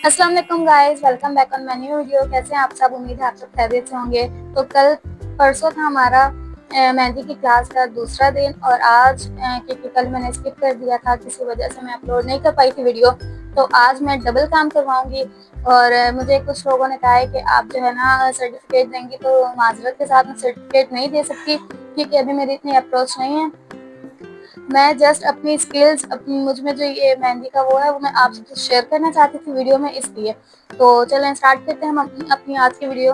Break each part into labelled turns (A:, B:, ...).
A: अस्सलाम वालेकुम guys, welcome back on my new video. कैसे हैं आप सब? उम्मीद है आप सब खैरियत से होंगे। तो कल परसों था हमारा मेहंदी की क्लास का दूसरा दिन और आज क्योंकि कल मैंने स्किप कर दिया था, किसी वजह से मैं अपलोड नहीं कर पाई थी वीडियो, तो आज मैं डबल काम करवाऊंगी। और मुझे कुछ लोगों ने कहा है कि आप जो है ना सर्टिफिकेट देंगी, तो माजरत के साथ मैं सर्टिफिकेट नहीं दे सकती क्योंकि अभी मेरी इतनी अप्रोच नहीं है। मैं जस्ट अपनी स्किल्स, अपनी मुझ में जो ये मेहंदी का वो है वो मैं आपसे शेयर करना चाहती थी वीडियो में, इसलिए। तो चलें स्टार्ट करते हैं हम अपनी आज की वीडियो।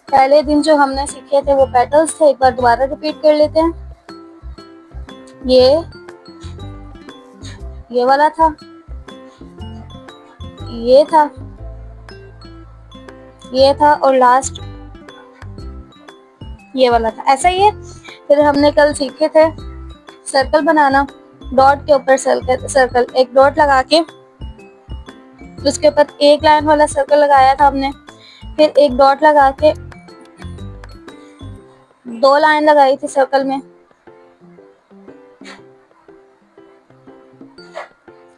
A: पहले दिन जो हमने सीखे थे वो पेटल्स थे, एक बार दोबारा रिपीट कर लेते हैं। ये वाला था, ये था, ये था और लास्ट ये वाला था। ऐसा ही है। फिर हमने कल सीखे थे सर्कल बनाना, डॉट के ऊपर सर्कल, एक डॉट लगा के उसके ऊपर एक लाइन वाला सर्कल लगाया था हमने, फिर एक डॉट लगा के 2 लाइन लगाई थी सर्कल में,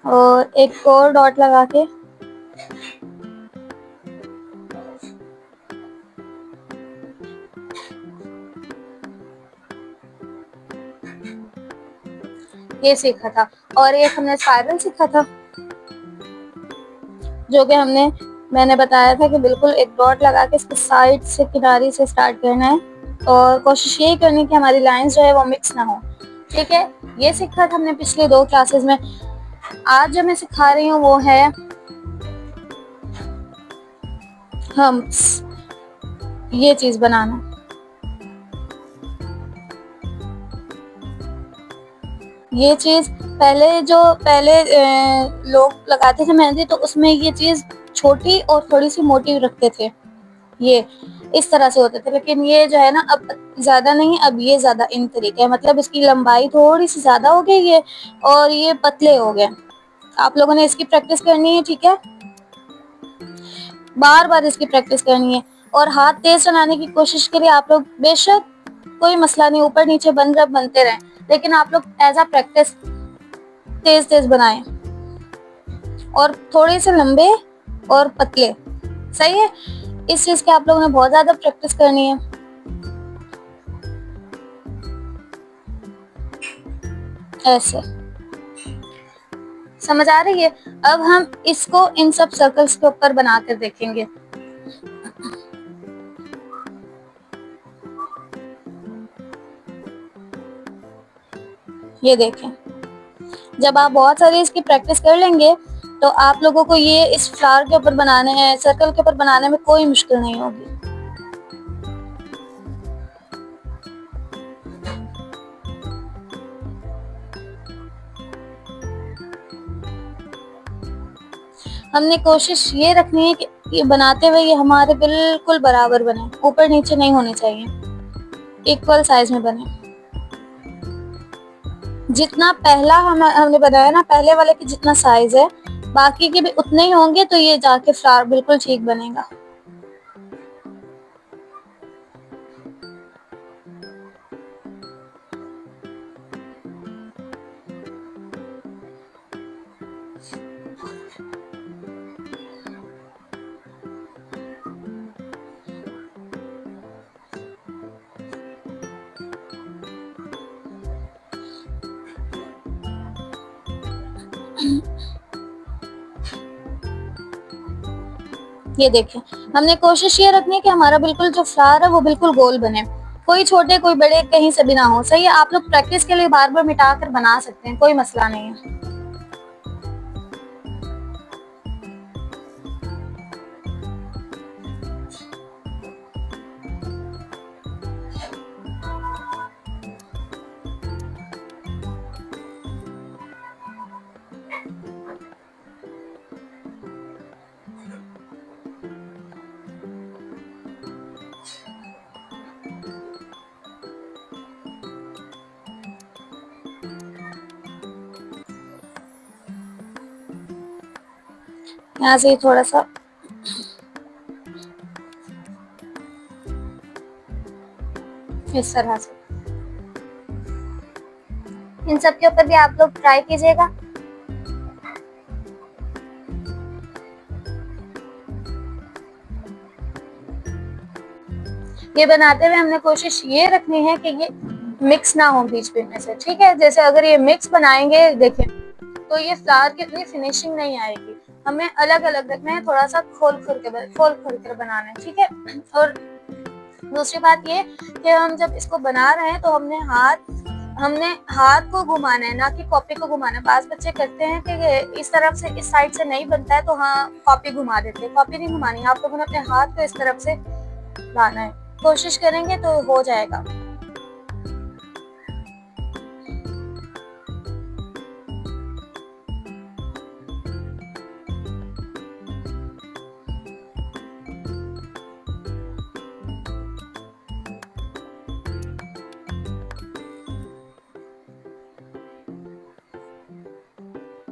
A: और एक और डॉट लगा के ये सीखा था। और एक हमने स्पाइरल सीखा था, जो कि मैंने बताया था कि बिल्कुल एक डॉट लगा के इसके साइड से, किनारे से स्टार्ट करना है और कोशिश यही करनी कि हमारी लाइंस जो है वो मिक्स ना हो। ठीक है, ये सीखा था हमने पिछले 2 क्लासेस में। आज जो मैं सिखा रही हूँ वो है हम्प्स, ये चीज बनाना। ये चीज पहले लोग लगाते थे मेहंदी, तो उसमें ये चीज छोटी और थोड़ी सी मोटी रखते थे, ये इस तरह से होते थे। लेकिन ये जो है ना अब ज्यादा नहीं, अब ये ज्यादा इन तरीके है, मतलब इसकी लंबाई थोड़ी सी ज्यादा हो गई है और ये पतले हो गए। आप लोगों ने इसकी प्रैक्टिस करनी है, ठीक है, बार बार इसकी प्रैक्टिस करनी है और हाथ तेज चलाने की कोशिश करिए आप लोग। बेशक कोई मसला नहीं, ऊपर नीचे बनते रहें, लेकिन आप लोग एज अ प्रैक्टिस तेज तेज बनाएं और थोड़े से लंबे और पतले। सही है, इस चीज की आप लोगों ने बहुत ज्यादा प्रैक्टिस करनी है। ऐसे समझ आ रही है? अब हम इसको इन सब सर्कल्स के ऊपर बनाकर देखेंगे। ये देखें, जब आप बहुत सारी इसकी प्रैक्टिस कर लेंगे तो आप लोगों को ये इस फ्लावर के ऊपर बनाने हैं, सर्कल के ऊपर बनाने में कोई मुश्किल नहीं होगी। हमने कोशिश ये रखनी है कि ये बनाते हुए ये हमारे बिल्कुल बराबर बने, ऊपर नीचे नहीं होने चाहिए, इक्वल साइज में बने। जितना पहला हमने बनाया ना, पहले वाले की जितना साइज है बाकी के भी उतने ही होंगे, तो ये जाके फ्लावर बिल्कुल ठीक बनेगा। ये देखें, हमने कोशिश ये रखनी है कि हमारा बिल्कुल जो फ्लावर है वो बिल्कुल गोल बने, कोई छोटे कोई बड़े कहीं से भी ना हो। सही है, आप लोग प्रैक्टिस के लिए बार बार मिटा कर बना सकते हैं, कोई मसला नहीं है। यहाँ से थोड़ा सा इस तरह से इन सब के ऊपर भी आप लोग ट्राई कीजिएगा। ये बनाते हुए हमने कोशिश ये रखनी है कि ये मिक्स ना हो बीच बीच में से, ठीक है। जैसे अगर ये मिक्स बनाएंगे देखें तो ये फ्लावर की इतनी फिनिशिंग नहीं आएगी, हमें अलग अलग रखना है, थोड़ा सा खोल खोल कर बनाना है, ठीक है। और दूसरी बात ये कि हम जब इसको बना रहे हैं तो हमने हाथ को घुमाना है, ना कि कॉपी को घुमाना है। बास बच्चे करते हैं कि इस तरफ से, इस साइड से नहीं बनता है तो हाँ कॉपी घुमा देते हैं। कॉपी नहीं घुमानी, आप लोगों ने अपने हाथ को इस तरफ से लाना है, कोशिश करेंगे तो हो जाएगा।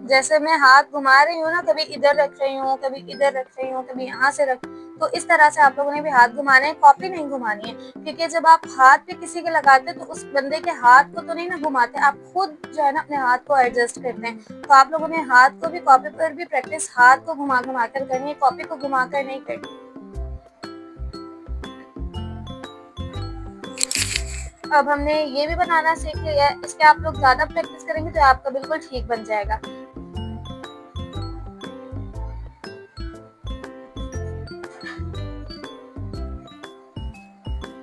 A: जैसे मैं हाथ घुमा रही हूँ ना, कभी इधर रख रही हूँ, कभी इधर रख रही हूँ, कभी यहाँ से रख, तो इस तरह से आप लोगों ने भी हाथ घुमाने हैं, कॉपी नहीं घुमानी है। क्योंकि जब आप हाथ पे किसी के लगाते हैं तो उस बंदे के हाथ को तो नहीं ना घुमाते, आप खुद जो है ना अपने हाथ को एडजस्ट करते हैं। तो आप लोगों ने हाथ को भी, कॉपी पर भी प्रैक्टिस हाथ को घुमा घुमा कर करनी है, कॉपी को घुमा कर नहीं करनी। अब हमने ये भी बनाना सीख लिया है, इसके आप लोग ज्यादा प्रैक्टिस करेंगे तो आपका बिल्कुल ठीक बन जाएगा।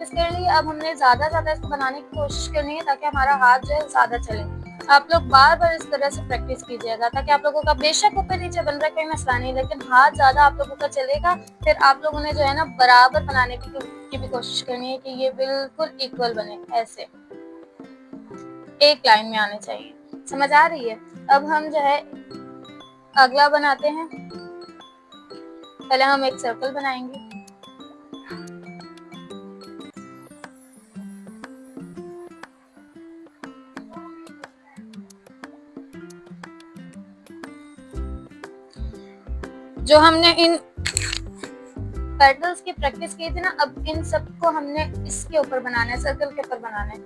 A: इसके लिए अब हमने ज्यादा इसको बनाने की कोशिश करनी है ताकि हमारा हाथ जो है ज्यादा चले। आप लोग बार बार इस तरह से प्रैक्टिस कीजिएगा ताकि आप लोगों का बेशक ऊपर नीचे बन रहा है कोई मसला नहीं, लेकिन हाथ ज्यादा आप लोगों का चलेगा। फिर आप लोगों ने जो है ना बराबर बनाने की भी कोशिश करनी है कि ये बिल्कुल इक्वल बने, ऐसे एक लाइन में आने चाहिए। समझ आ रही है? अब हम जो है अगला बनाते हैं। पहले हम एक सर्कल बनाएंगे। जो हमने इन पेटल्स की प्रैक्टिस की थी ना, अब इन सबको हमने इसके ऊपर बनाना है, सर्कल के ऊपर बनाना है।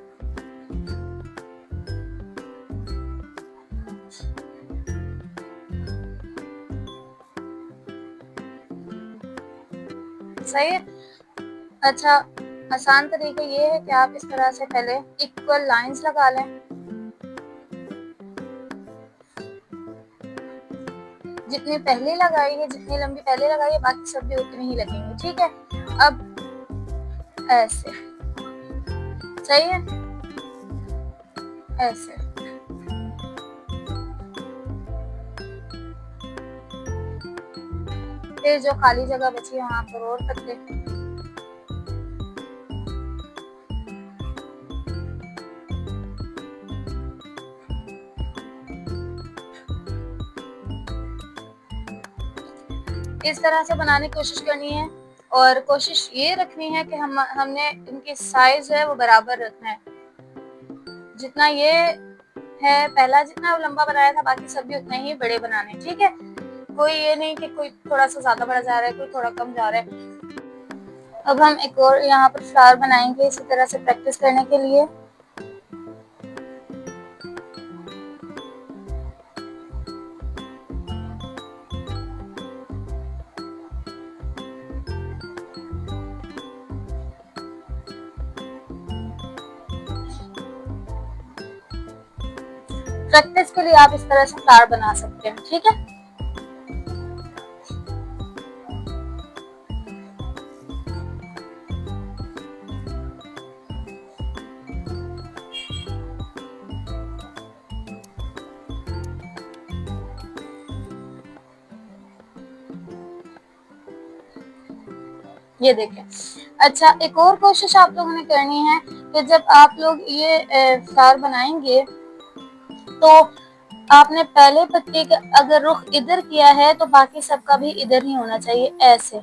A: सही है। अच्छा, आसान तरीका ये है कि आप इस तरह से पहले इक्वल लाइंस लगा लें। जितनी पहले लगाई है, जितनी लंबी पहले लगाई है, बाकी सब भी उतनी ही लगेंगे, ठीक है। अब ऐसे, सही है, ऐसे। फिर जो खाली जगह बची है वहां पर और पत्ते। इस तरह से बनाने की कोशिश करनी है और कोशिश ये रखनी है कि हमने इनकी साइज है वो बराबर रखना है। जितना ये है, पहला जितना लंबा बनाया था, बाकी सब भी उतने ही बड़े बनाने, ठीक है। कोई ये नहीं कि कोई थोड़ा सा ज्यादा बड़ा जा रहा है, कोई थोड़ा कम जा रहा है। अब हम एक और यहाँ पर फ्लावर बनाएंगे इसी तरह से प्रैक्टिस करने के लिए। प्रैक्टिस के लिए आप इस तरह से फ्लावर बना सकते हैं, ठीक है। ये देखें। अच्छा, एक और कोशिश आप लोगों ने करनी है कि जब आप लोग ये फ्लावर बनाएंगे तो आपने पहले पत्ते का अगर रुख इधर किया है तो बाकी सबका भी इधर ही होना चाहिए, ऐसे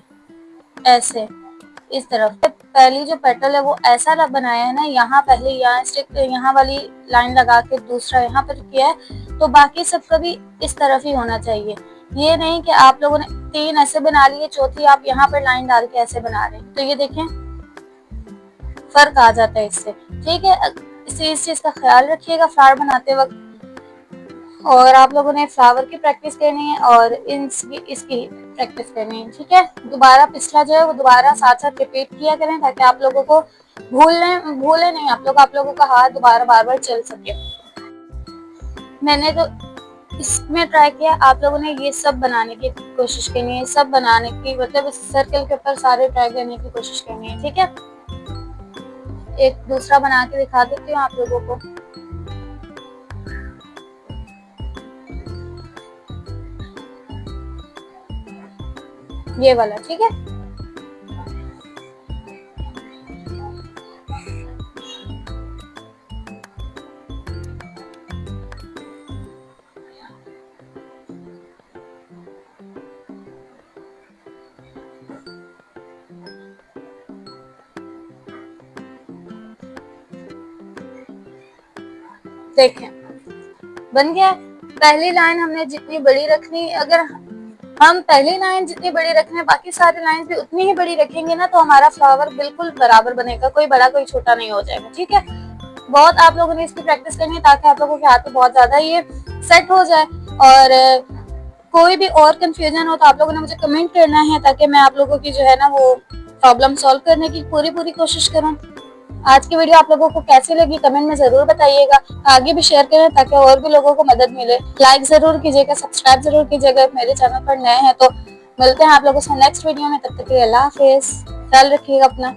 A: ऐसे, इस तरफ। पहली जो पेटल है वो ऐसा बनाया है ना, यहाँ पहले यहाँ स्टिक, यहाँ वाली लाइन लगा के दूसरा यहाँ पर किया है, तो बाकी सबका भी इस तरफ ही होना चाहिए। ये नहीं कि आप लोगों ने तीन ऐसे बना लिए, चौथी आप यहाँ पर लाइन डाल के ऐसे बना रहे हैं, तो ये देखें फर्क आ जाता है इससे, ठीक है। इस चीज का ख्याल रखिएगा फ्लावर बनाते वक्त। और आप लोगों ने फ्लावर की प्रैक्टिस करनी है और इसकी प्रैक्टिस करनी है, ठीक है। दोबारा पिछला जो है वो दोबारा साथ साथ रिपीट किया करें ताकि आप लोगों को भूले नहीं आप लोगों का हाथ दोबारा बार बार चल सके। मैंने तो इसमें ट्राई किया, आप लोगों ने ये सब बनाने की कोशिश करनी है, सब बनाने की मतलब इस सर्कल के ऊपर सारे ट्राई करने की कोशिश करनी है, ठीक है। एक दूसरा बना के दिखा देती हूँ आप लोगों को। ये वाला, ठीक है। देखें बन गया। पहली लाइन हमने जितनी बड़ी रखनी, अगर हम पहली लाइन जितनी बड़ी रखने बाकी सारी लाइन भी उतनी ही बड़ी रखेंगे ना तो हमारा फ्लावर बिल्कुल बराबर बनेगा, कोई बड़ा कोई छोटा नहीं हो जाएगा, ठीक है। बहुत आप लोगों ने इसकी प्रैक्टिस करनी है ताकि आप लोगों के हाथ में बहुत ज्यादा ये सेट हो जाए। और कोई भी और कंफ्यूजन हो तो आप लोगों ने मुझे कमेंट करना है ताकि मैं आप लोगों की जो है ना वो प्रॉब्लम सॉल्व करने की पूरी कोशिश करूँ। आज की वीडियो आप लोगों को कैसी लगी कमेंट में जरूर बताइएगा, आगे भी शेयर करें ताकि और भी लोगों को मदद मिले। लाइक जरूर कीजिएगा, सब्सक्राइब जरूर कीजिएगा मेरे चैनल पर नए हैं तो। मिलते हैं आप लोगों से नेक्स्ट वीडियो में, तब तक के लिए अल्लाह हाफिज, ख्याल रखिएगा अपना।